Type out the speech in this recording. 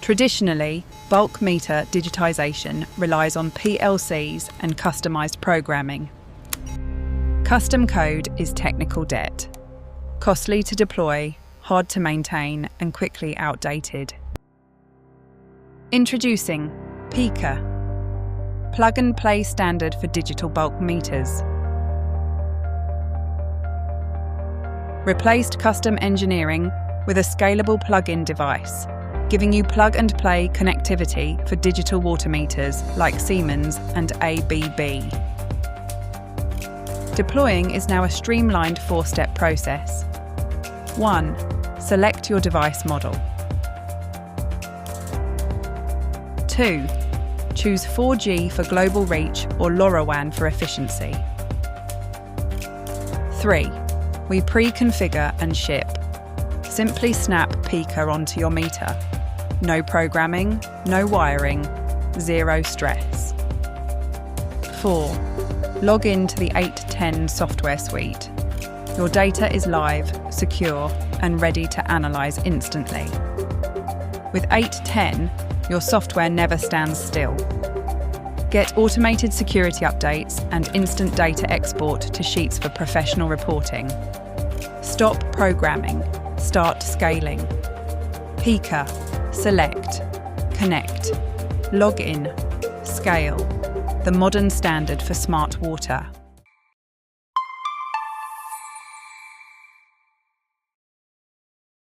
Traditionally, bulk meter digitisation relies on PLCs and customised programming. Custom code is technical debt. Costly to deploy, hard to maintain, and quickly outdated. Introducing PIKA, plug-and-play standard for digital bulk meters. Replaced custom engineering with a scalable plug-in device, giving you plug-and-play connectivity for digital water meters like Siemens and ABB. Deploying is now a streamlined 4-step process. 1. Select your device model. 2. Choose 4G for global reach or LoRaWAN for efficiency. 3. We pre-configure and ship. Simply snap PIKA onto your meter. No programming, no wiring, zero stress. 4. Log in to the 810 software suite. Your data is live, secure, and ready to analyze instantly. With 810, your software never stands still. Get automated security updates and instant data export to Sheets for professional reporting. Stop programming, start scaling. PIKA, select, connect, log in, scale, the modern standard for smart water.